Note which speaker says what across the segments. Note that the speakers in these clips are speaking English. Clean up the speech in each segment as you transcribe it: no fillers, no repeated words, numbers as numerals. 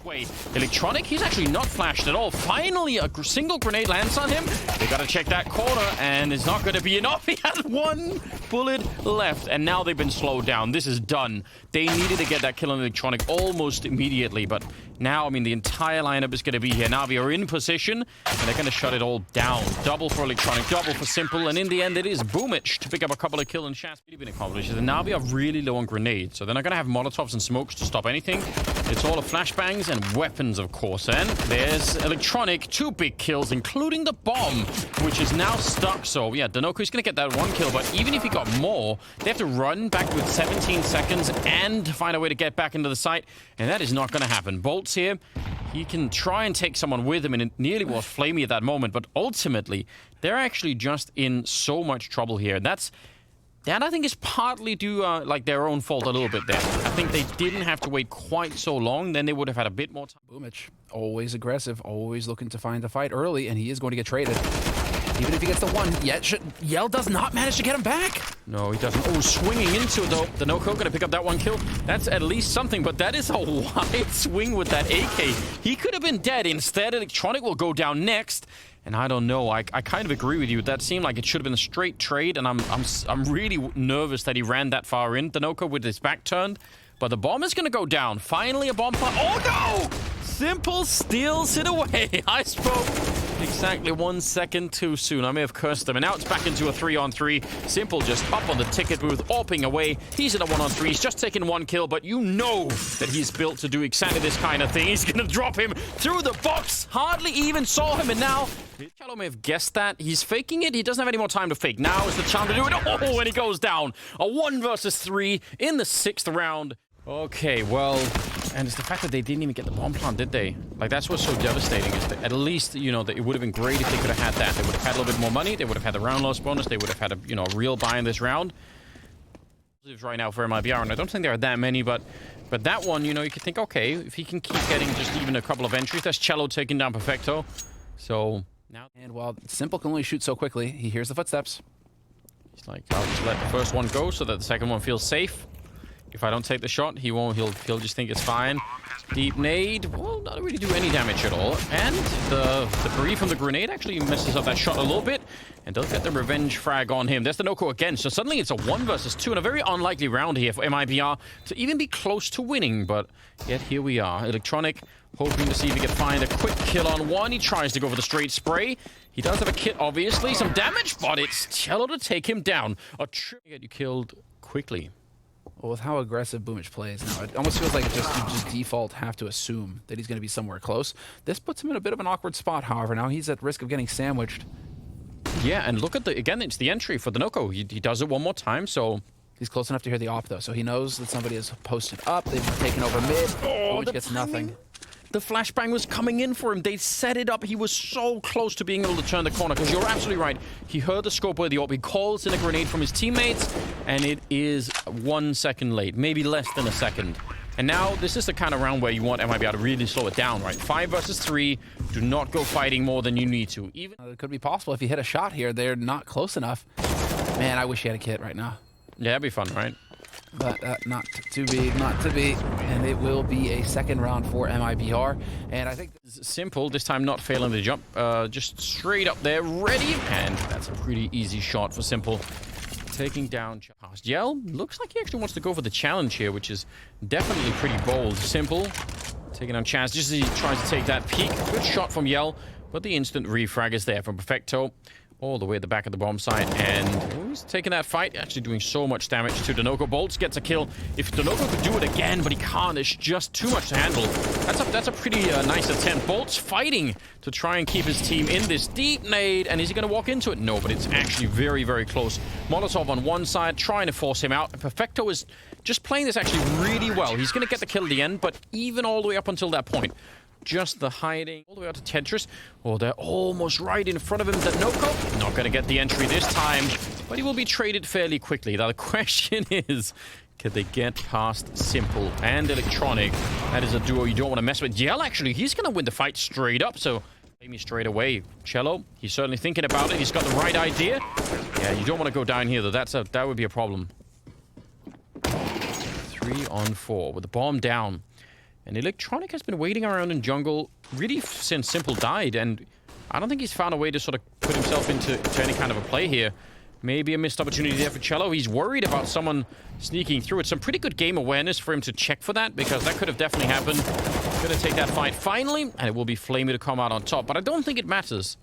Speaker 1: Way. Electronic, he's actually not flashed at all. Finally, a single grenade lands on him. They gotta check that corner, and it's not gonna be enough. He had one bullet left, and now they've been slowed down. This is done. They needed to get that kill on Electronic almost immediately, but now, I mean, the entire lineup is gonna be here. NAVI are in position, and they're gonna shut it all down. Double for Electronic, double for Simple, and in the end, it is Boomich to pick up a couple of kills and shots. Been accomplished. The NAVI are really low on grenades, so they're not gonna have Molotovs and smokes to stop anything. It's all of flashbangs and weapons, of course. And there's Electronic, 2 big kills, including the bomb, which is now stuck. So, yeah, Danoko's going to get that 1 kill, but even if he got more, they have to run back with 17 seconds and find a way to get back into the site, and that is not going to happen. Bolt's here. He can try and take someone with him, and it nearly was Flamey at that moment, but ultimately, they're actually just in so much trouble here. That, I think, is partly due, like, their own fault a little bit there. I think they didn't have to wait quite so long. Then they would have had a bit more time.
Speaker 2: Boomich, always aggressive, always looking to find the fight early, and he is going to get traded. Even if he gets the one, Yell does not manage to get him back.
Speaker 1: No, he doesn't. Oh, swinging into it, though. Danoco going to pick up that 1 kill. That's at least something, but that is a wide swing with that AK. He could have been dead. Instead, Electronic will go down next. And I don't know, I kind of agree with you. That seemed like it should have been a straight trade, and I'm really nervous that he ran that far in, Danoka, with his back turned. But the bomb is going to go down. Finally, a bomb. Oh, no! Simple steals it away. I spoke exactly 1 second too soon. I may have cursed them. And now it's back into a 3-on-3. Simple just up on the ticket booth, AWPing away. He's in a 1-on-3. He's just taken 1 kill, but you know that he's built to do exactly this kind of thing. He's going to drop him through the box. Hardly even saw him, and now Shallow may have guessed that. He's faking it. He doesn't have any more time to fake. Now is the time to do it. Oh, and he goes down. A 1 versus 3 in the 6th round. Okay, well, and it's the fact that they didn't even get the bomb plant, did they? Like, that's what's so devastating, is that at least, you know, that it would have been great if they could have had that. They would have had a little bit more money. They would have had the round loss bonus. They would have had a, you know, a real buy in this round. Positives right now for MIBR, and I don't think there are that many, but that one, you know, you could think, okay, if he can keep getting just even a couple of entries, that's Cello taking down Perfecto. So now,
Speaker 2: and while Simple can only shoot so quickly, he hears the footsteps.
Speaker 1: He's like, I'll just let the first one go so that the second one feels safe. If I don't take the shot, he won't. He'll just think it's fine. Deep nade will not really do any damage at all. And the debris from the grenade actually messes up that shot a little bit, and does get the revenge frag on him. There's the Noko again. So suddenly it's a 1 versus 2, and a very unlikely round here for MIBR to even be close to winning. But yet here we are. Electronic hoping to see if he can find a quick kill on 1. He tries to go for the straight spray. He does have a kit, obviously. Some damage, but it's Cello to take him down. A trip get you killed quickly.
Speaker 2: Well, with how aggressive Boomich plays now, it almost feels like you just default have to assume that he's going to be somewhere close. This puts him in a bit of an awkward spot, however. Now he's at risk of getting sandwiched.
Speaker 1: Yeah, and look at again, it's the entry for the Noko. He does it one more time, so
Speaker 2: he's close enough to hear the op, though, so he knows that somebody is posted up. They've taken over mid. Boomich gets nothing.
Speaker 1: The flashbang was coming in for him. They set it up. He was so close to being able to turn the corner, because you're absolutely right. He heard the scope of the op. He calls in a grenade from his teammates, and it is 1 second late, maybe less than a second. And now this is the kind of round where you want MIBR to really slow it down, right? 5 versus 3. Do not go fighting more than you need to. Even
Speaker 2: it could be possible if he hit a shot here. They're not close enough. Man, I wish he had a kit right now.
Speaker 1: Yeah, that'd be fun, right?
Speaker 2: But not to be. And it will be a 2nd round for MIBR. And I think
Speaker 1: Simple, this time not failing the jump. Just straight up there, ready. And that's a pretty easy shot for Simple. Taking down past Yell. Looks like he actually wants to go for the challenge here, which is definitely pretty bold. Simple taking on Chance just as he tries to take that peek. Good shot from Yell, but the instant refrag is there from Perfecto. All the way at the back of the bomb site, and he's taking that fight, actually doing so much damage to Danoco. Bolts gets a kill. If Danoco could do it again, but he can't, it's just too much to handle. That's a pretty nice attempt. Bolts fighting to try and keep his team in this deep nade, and is he going to walk into it? No, but it's actually very, very close. Molotov on one side, trying to force him out. Perfecto is just playing this actually really well. He's going to get the kill at the end, but even all the way up until that point, just the hiding all the way out to Tetris. Oh, they're almost right in front of him. Danoco not going to get the entry this time, but he will be traded fairly quickly. Now the question is, can they get past Simple and Electronic? That is a duo you don't want to mess with. Yell, actually, he's going to win the fight straight up, so me straight away. Cello, he's certainly thinking about it. He's got the right idea. Yeah, you don't want to go down here, though. That would be a problem. 3 on 4 with the bomb down. And Electronic has been waiting around in jungle really since Simple died, and I don't think he's found a way to sort of put himself into any kind of a play here. Maybe a missed opportunity there for Cello. He's worried about someone sneaking through. It's some pretty good game awareness for him to check for that, because that could have definitely happened. Gonna take that fight finally, and it will be Flamey to come out on top. But I don't think it matters.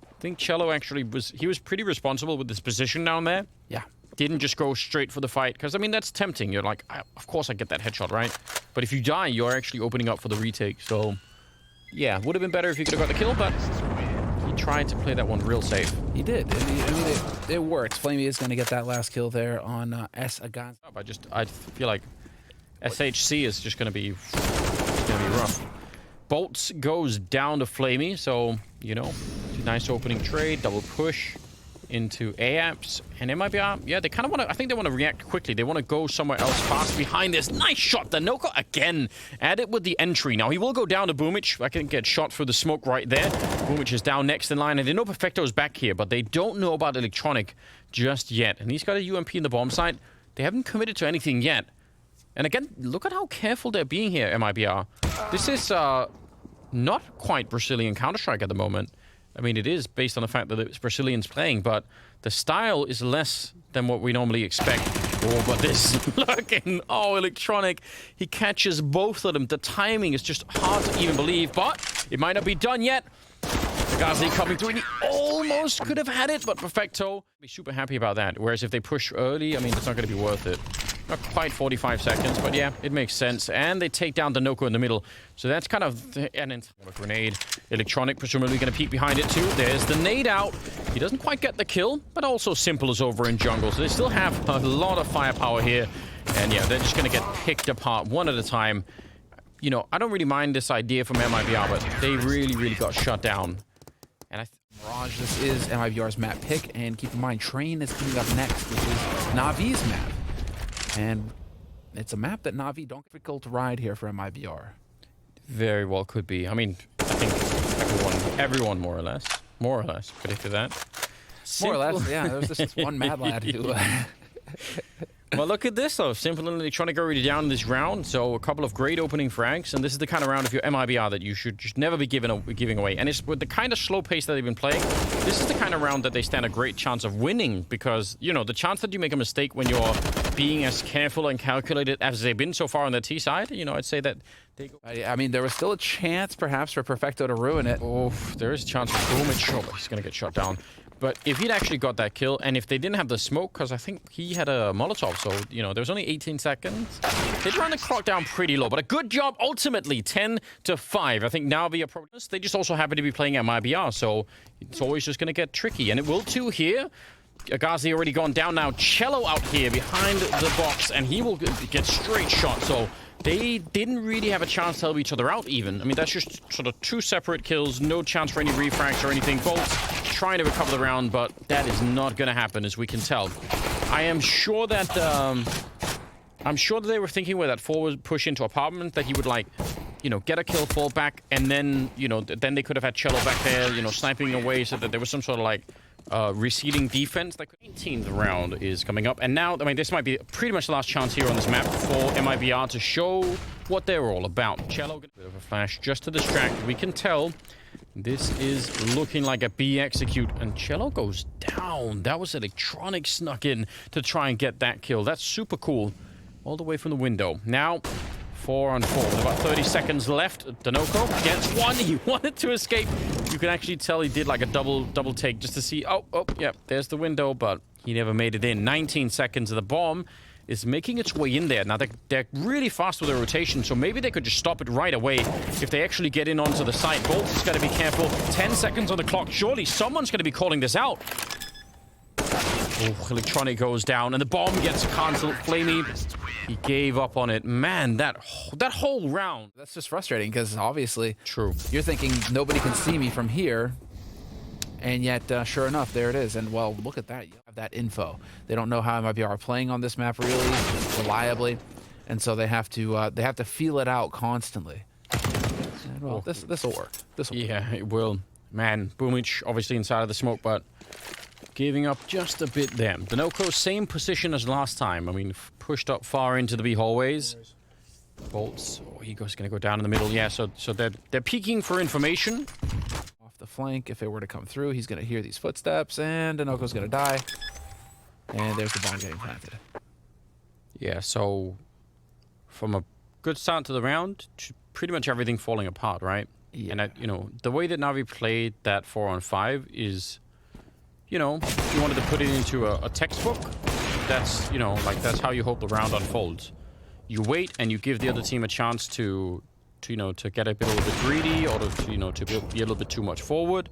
Speaker 1: I think Cello actually was pretty responsible with his position down there.
Speaker 2: Yeah.
Speaker 1: Didn't just go straight for the fight, because, I mean, that's tempting. You're like, of course I get that headshot, right? But if you die, you're actually opening up for the retake. So, yeah, would have been better if you could have got the kill, but he tried to play that one real safe.
Speaker 2: He did. I mean, it worked. Flamey is going to get that last kill there on S. Agan.
Speaker 1: I feel like SHC is just going to be rough. Bolts goes down to Flamey, so, you know, nice opening trade, double push into AAPS, and MIBR, yeah, they kind of want to, I think they want to react quickly. They want to go somewhere else fast behind this. Nice shot, the Noko again, at it with the entry. Now, he will go down to Boomich. I can get shot through the smoke right there. Boomich is down next in line, and they know Perfecto's back here, but they don't know about Electronic just yet. And he's got a UMP in the bomb site. They haven't committed to anything yet. And again, look at how careful they're being here, MIBR. This is not quite Brazilian Counter-Strike at the moment. I mean, it is based on the fact that it's Brazilians playing, but the style is less than what we normally expect. Oh, but this looking, oh, Electronic, he catches both of them. The timing is just hard to even believe, but it might not be done yet. Gazi coming through, and he almost could have had it, but Perfecto be super happy about that. Whereas if they push early, I mean, it's not going to be worth it. Not quite 45 seconds, but yeah, it makes sense. And they take down the Noko in the middle. So that's kind of a grenade. Electronic presumably going to peek behind it too. There's the nade out. He doesn't quite get the kill, but also Simple is over in jungle. So they still have a lot of firepower here. And yeah, they're just going to get picked apart one at a time. You know, I don't really mind this idea from MIBR, but they really got shut down. And
Speaker 2: Mirage, this is MIBR's map pick, and keep in mind, Train is coming up next, which is Navi's map. And it's a map that Navi don't difficult to ride here for MIBR.
Speaker 1: Very well could be. I mean, I think everyone more or less predicted that.
Speaker 2: More or less, yeah. There was this one mad lad who...
Speaker 1: Well, look at this, though. Simple and Electronic already down in this round, so a couple of great opening frags, and this is the kind of round, if you're MIBR, that you should just never be giving away. And it's with the kind of slow pace that they've been playing, this is the kind of round that they stand a great chance of winning, because, you know, the chance that you make a mistake when you're being as careful and calculated as they've been so far on the T side, you know, I'd say that they go...
Speaker 2: I mean, there was still a chance, perhaps, for Perfecto to ruin it.
Speaker 1: Oh, there is a chance for Boomich. Oh, he's going to get shot down. But if he'd actually got that kill, and if they didn't have the smoke, because I think he had a Molotov, so, you know, there was only 18 seconds. They'd run the clock down pretty low, but a good job, ultimately, 10-5. I think Navi are probably... They just also happen to be playing MIBR, so it's always just going to get tricky. And it will too here. Agazi already gone down now. Cello out here behind the box, and he will get straight shot, so... They didn't really have a chance to help each other out, even. I mean, that's just sort of two separate kills, no chance for any refrags or anything. Bolts trying to recover the round, but that is not going to happen, as we can tell. I am sure that they were thinking with that forward push into apartment that he would, like, you know, get a kill, fall back, and then, you know, then they could have had Cello back there, you know, sniping away, so that there was some sort of, like, receding defense. The 18th round is coming up, and now, I mean, this might be pretty much the last chance here on this map for MIBR to show what they're all about. Cello, a bit of a flash just to distract. We can tell this is looking like a B execute, and Cello goes down. That was Electronic snuck in to try and get that kill. That's super cool, all the way from the window. Now, 4-on-4 with about 30 seconds left. Danoko gets one. He wanted to escape. You can actually tell he did like a double take just to see. Oh, yeah, there's the window, but he never made it in. 19 seconds of the bomb is making its way in there. Now, they're really fast with their rotation, so maybe they could just stop it right away if they actually get in onto the site. Bolt has got to be careful. 10 seconds on the clock. Surely someone's going to be calling this out. Oh, Electronic goes down, and the bomb gets cancelled. Flamey, he gave up on it. Man, that whole round.
Speaker 2: That's just frustrating, because obviously...
Speaker 1: True.
Speaker 2: You're thinking, nobody can see me from here, and yet, sure enough, there it is. And, well, look at that. You have that info. They don't know how MIBR are playing on this map really reliably, and so they have to feel it out constantly. And, well, this will work.
Speaker 1: Yeah, it will. Man, Boomich obviously inside of the smoke, but... giving up just a bit there. Danoko, same position as last time. I mean, pushed up far into the B hallways. Bolts. Oh, Ego's gonna go down in the middle. Yeah, so they're peeking for information.
Speaker 2: Off the flank, if it were to come through, he's gonna hear these footsteps, and Denoko's gonna die. And there's the bomb getting planted.
Speaker 1: Yeah, so from a good start to the round, pretty much everything falling apart, right?
Speaker 2: Yeah.
Speaker 1: And you know, the way that Navi played that 4-on-5 is, you know, if you wanted to put it into a textbook, that's, you know, like that's how you hope the round unfolds. You wait and you give the other team a chance to you know, to get a little bit greedy, or to you know, to be a little bit too much forward,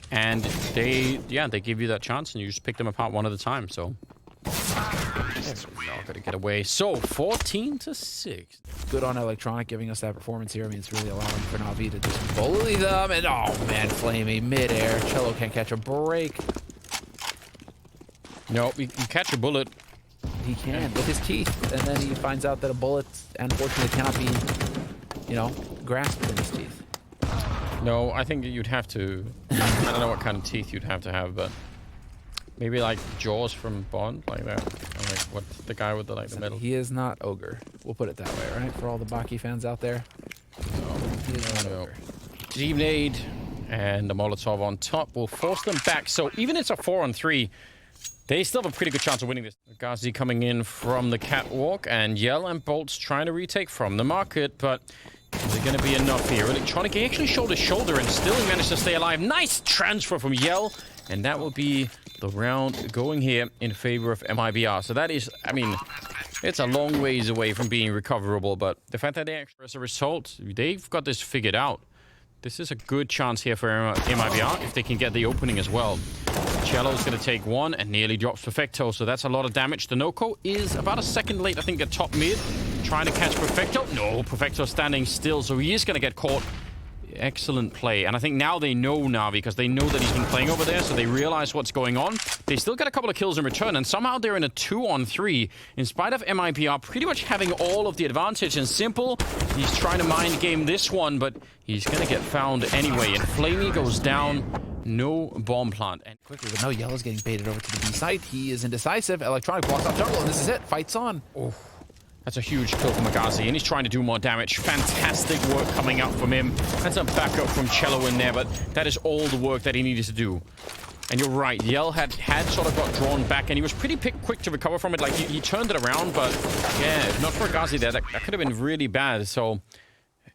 Speaker 1: and they give you that chance, and you just pick them apart one at a time. So we're all gonna get away. So 14-6.
Speaker 2: Good on Electronic giving us that performance here. I mean, it's really allowing for Navi to just bully them. And oh man, Flamey midair. Cello can't catch a break.
Speaker 1: No, you catch a bullet.
Speaker 2: He can with his teeth, and then he finds out that a bullet, unfortunately, cannot be, you know, grasped in his teeth.
Speaker 1: No, I think you'd have to. I don't know what kind of teeth you'd have to have, but maybe like Jaws from Bond, like that. Or like what the guy with the the middle.
Speaker 2: He is not ogre. We'll put it that way, right? For all the Baki fans out there. He is not ogre.
Speaker 1: Team nade and the Molotov on top will force them back. So even it's a 4-on-3. They still have a pretty good chance of winning this. Ghazi coming in from the catwalk, and Yell and Bolts trying to retake from the market, but is it going to be enough here? Electronic actually shoulder to shoulder and still managed to stay alive. Nice transfer from Yell, and that will be the round going here in favor of MIBR. So that is, I mean, it's a long ways away from being recoverable, but the fact that they actually, as a result, they've got this figured out. This is a good chance here for MIBR if they can get the opening as well. Cello's going to take one and nearly drops Perfecto, so that's a lot of damage. Denoco is about a second late, I think, at top mid, trying to catch Perfecto. No, Perfecto standing still, so he is going to get caught. Excellent play. And I think now they know Navi, because they know that he's been playing over there, so they realize what's going on. They still get a couple of kills in return, and somehow they're in a 2-on-3, in spite of MIBR pretty much having all of the advantage. And Simple, he's trying to mind game this one, but he's going to get found anyway. And Flamey goes down. No bomb plant. And
Speaker 2: Quickly, but no, Yellow's getting baited over to the B site. He is indecisive. Electronic blocks off jungle, and this is it. Fights on.
Speaker 1: Oh, that's a huge kill from Ghazi, and he's trying to do more damage. Fantastic work coming out from him. That's a backup from Cello in there, but that is all the work that he needed to do. And you're right, Yell had sort of got drawn back, and he was pretty quick to recover from it. Like, he turned it around, but yeah, if not for Ghazi there, that could have been really bad. So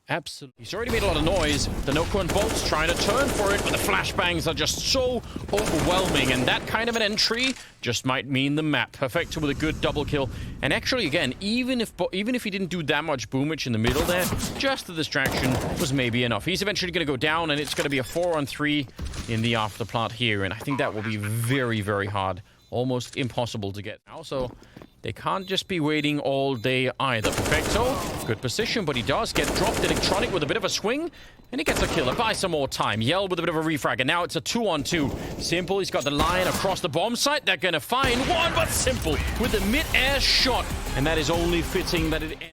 Speaker 1: absolutely. He's already made a lot of noise. The Denoco and Bolts trying to turn for it, but the flashbangs are just so overwhelming, and that kind of an entry just might mean the map. Perfecto with a good double kill. And actually, again, even if he didn't do that much boomage in the middle there, just the distraction was maybe enough. He's eventually going to go down, and it's going to be a 4-on-3 in the afterplant here, and I think that will be very, very hard. Almost impossible to get now, so they can't just be waiting all day either. Perfecto, good position, but he does get dropped. Electronic with a bit of a swing, and he gets a kill. Buy some more time. Yell with a bit of a refrag, and now it's a 2-on-2. Simple, he's got the line across the bomb site. They're going to find one, but Simple with the mid-air shot, and that is only fitting that it ends.